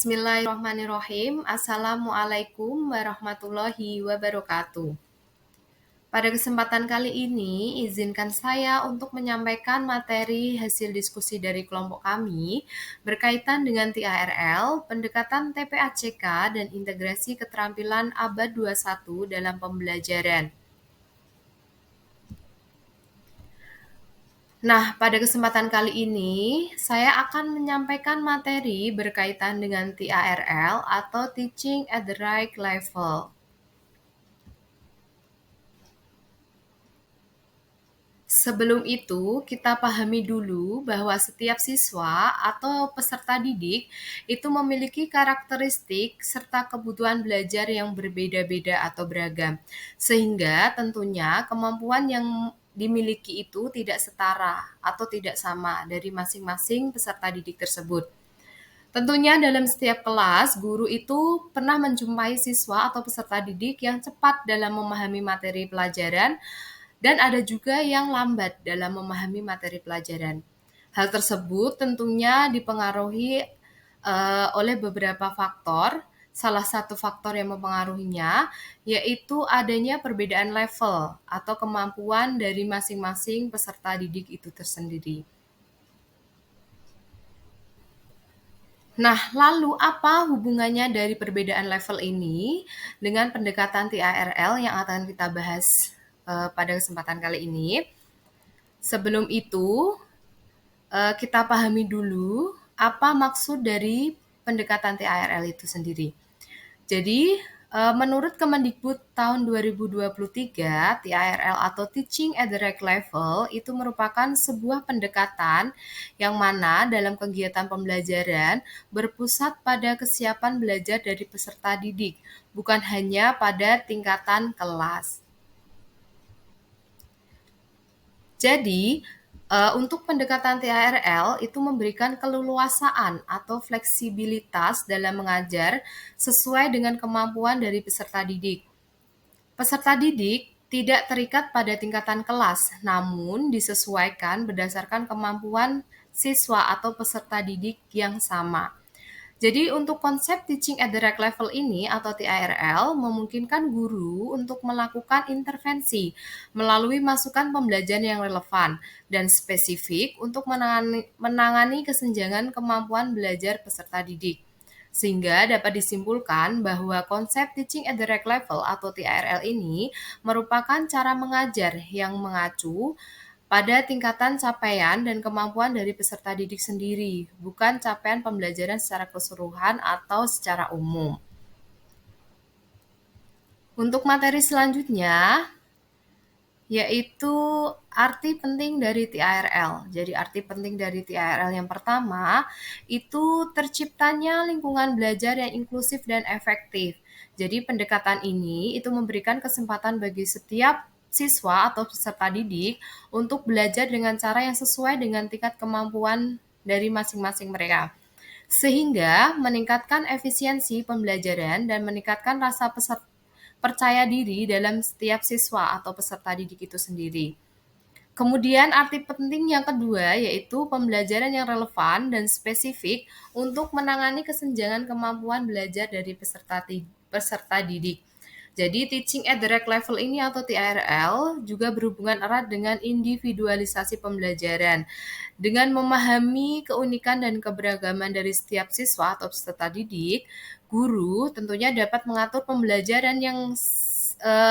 Bismillahirrahmanirrahim. Assalamualaikum warahmatullahi wabarakatuh. Pada kesempatan kali ini, izinkan saya untuk menyampaikan materi hasil diskusi dari kelompok kami berkaitan dengan TARL, pendekatan TPACK, dan integrasi keterampilan abad 21 dalam pembelajaran. Nah, pada kesempatan kali ini, saya akan menyampaikan materi berkaitan dengan TARL atau Teaching at the Right Level. Sebelum itu, kita pahami dulu bahwa setiap siswa atau peserta didik itu memiliki karakteristik serta kebutuhan belajar yang berbeda-beda atau beragam. Sehingga tentunya kemampuan yang dimiliki itu tidak setara atau tidak sama dari masing-masing peserta didik tersebut. Tentunya dalam setiap kelas, guru itu pernah menjumpai siswa atau peserta didik yang cepat dalam memahami materi pelajaran dan ada juga yang lambat dalam memahami materi pelajaran. Hal tersebut tentunya dipengaruhi oleh beberapa faktor. Salah satu faktor yang mempengaruhinya yaitu adanya perbedaan level atau kemampuan dari masing-masing peserta didik itu tersendiri. Nah, lalu apa hubungannya dari perbedaan level ini dengan pendekatan TARL yang akan kita bahas pada kesempatan kali ini? Sebelum itu, kita pahami dulu apa maksud dari pendekatan TARL itu sendiri. Jadi, menurut Kemendikbud tahun 2023, TARL atau Teaching at the Right Level itu merupakan sebuah pendekatan yang mana dalam kegiatan pembelajaran berpusat pada kesiapan belajar dari peserta didik, bukan hanya pada tingkatan kelas. Jadi, untuk pendekatan TARL itu memberikan keleluasaan atau fleksibilitas dalam mengajar sesuai dengan kemampuan dari peserta didik. Peserta didik tidak terikat pada tingkatan kelas, namun disesuaikan berdasarkan kemampuan siswa atau peserta didik yang sama. Jadi untuk konsep teaching at the right level ini atau TARL memungkinkan guru untuk melakukan intervensi melalui masukan pembelajaran yang relevan dan spesifik untuk menangani kesenjangan kemampuan belajar peserta didik. Sehingga dapat disimpulkan bahwa konsep teaching at the right level atau TARL ini merupakan cara mengajar yang mengacu pada tingkatan capaian dan kemampuan dari peserta didik sendiri, bukan capaian pembelajaran secara keseluruhan atau secara umum. Untuk materi selanjutnya, yaitu arti penting dari TARL. Jadi arti penting dari TARL yang pertama, itu terciptanya lingkungan belajar yang inklusif dan efektif. Jadi pendekatan ini itu memberikan kesempatan bagi setiap siswa atau peserta didik untuk belajar dengan cara yang sesuai dengan tingkat kemampuan dari masing-masing mereka. Sehingga meningkatkan efisiensi pembelajaran dan meningkatkan rasa percaya diri dalam setiap siswa atau peserta didik itu sendiri. Kemudian arti penting yang kedua yaitu pembelajaran yang relevan dan spesifik untuk menangani kesenjangan kemampuan belajar dari peserta didik. Jadi teaching at the right level ini atau TARL juga berhubungan erat dengan individualisasi pembelajaran. Dengan memahami keunikan dan keberagaman dari setiap siswa atau peserta didik, guru tentunya dapat mengatur pembelajaran yang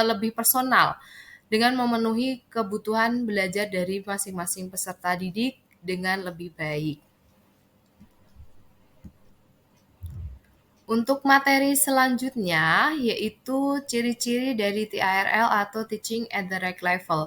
lebih personal dengan memenuhi kebutuhan belajar dari masing-masing peserta didik dengan lebih baik. Untuk materi selanjutnya, yaitu ciri-ciri dari TARL atau Teaching at the Right Level.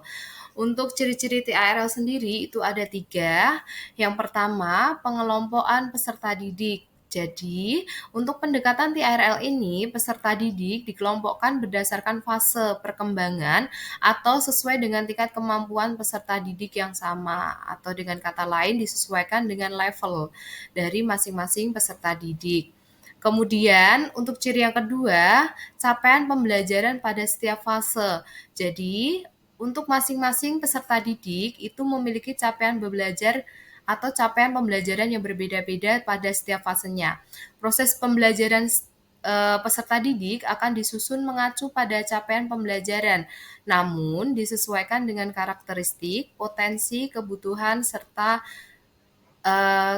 Untuk ciri-ciri TARL sendiri itu ada 3. Yang pertama, pengelompokan peserta didik. Jadi, untuk pendekatan TARL ini, peserta didik dikelompokkan berdasarkan fase perkembangan atau sesuai dengan tingkat kemampuan peserta didik yang sama, atau dengan kata lain disesuaikan dengan level dari masing-masing peserta didik. Kemudian untuk ciri yang kedua, capaian pembelajaran pada setiap fase. Jadi, untuk masing-masing peserta didik itu memiliki capaian belajar atau capaian pembelajaran yang berbeda-beda pada setiap fasenya. Proses pembelajaran peserta didik akan disusun mengacu pada capaian pembelajaran, namun disesuaikan dengan karakteristik, potensi, kebutuhan, serta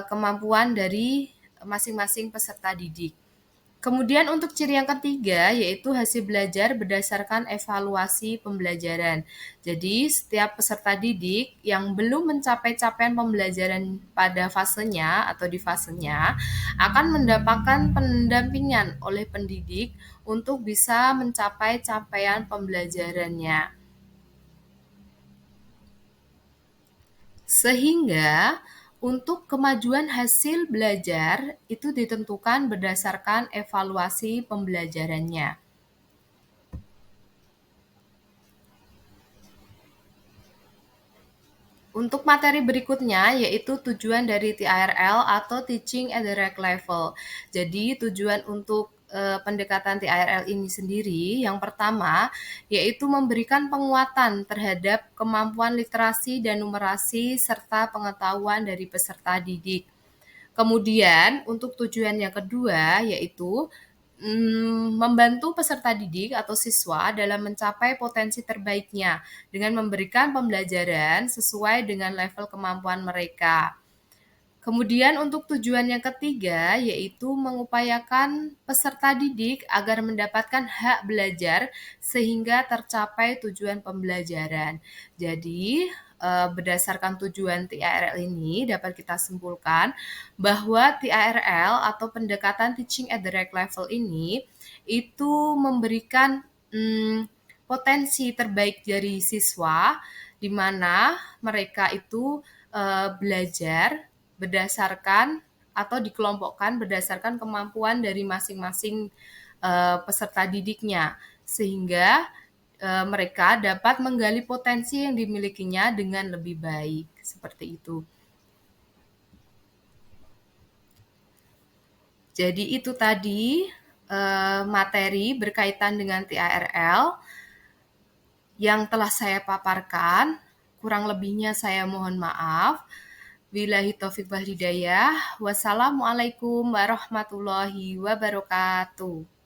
kemampuan dari masing-masing peserta didik. Kemudian untuk ciri yang ketiga yaitu hasil belajar berdasarkan evaluasi pembelajaran. Jadi setiap peserta didik yang belum mencapai capaian pembelajaran pada fasenya atau di fasenya akan mendapatkan pendampingan oleh pendidik untuk bisa mencapai capaian pembelajarannya. Sehingga untuk kemajuan hasil belajar itu ditentukan berdasarkan evaluasi pembelajarannya. Untuk materi berikutnya yaitu tujuan dari TRL atau Teaching at the Right Level. Jadi tujuan untuk pendekatan TRL ini sendiri yang pertama yaitu memberikan penguatan terhadap kemampuan literasi dan numerasi serta pengetahuan dari peserta didik. Kemudian untuk tujuan yang kedua yaitu membantu peserta didik atau siswa dalam mencapai potensi terbaiknya dengan memberikan pembelajaran sesuai dengan level kemampuan mereka. Kemudian untuk tujuan yang ketiga yaitu mengupayakan peserta didik agar mendapatkan hak belajar sehingga tercapai tujuan pembelajaran. Jadi berdasarkan tujuan TARL ini dapat kita simpulkan bahwa TARL atau pendekatan Teaching at the Right Level ini itu memberikan potensi terbaik dari siswa di mana mereka itu belajar berdasarkan atau dikelompokkan berdasarkan kemampuan dari masing-masing peserta didiknya sehingga mereka dapat menggali potensi yang dimilikinya dengan lebih baik seperti itu. Jadi itu tadi materi berkaitan dengan TARL yang telah saya paparkan. Kurang lebihnya saya mohon maaf. Billahi taufiq wal hidayah. Wassalamualaikum warahmatullahi wabarakatuh.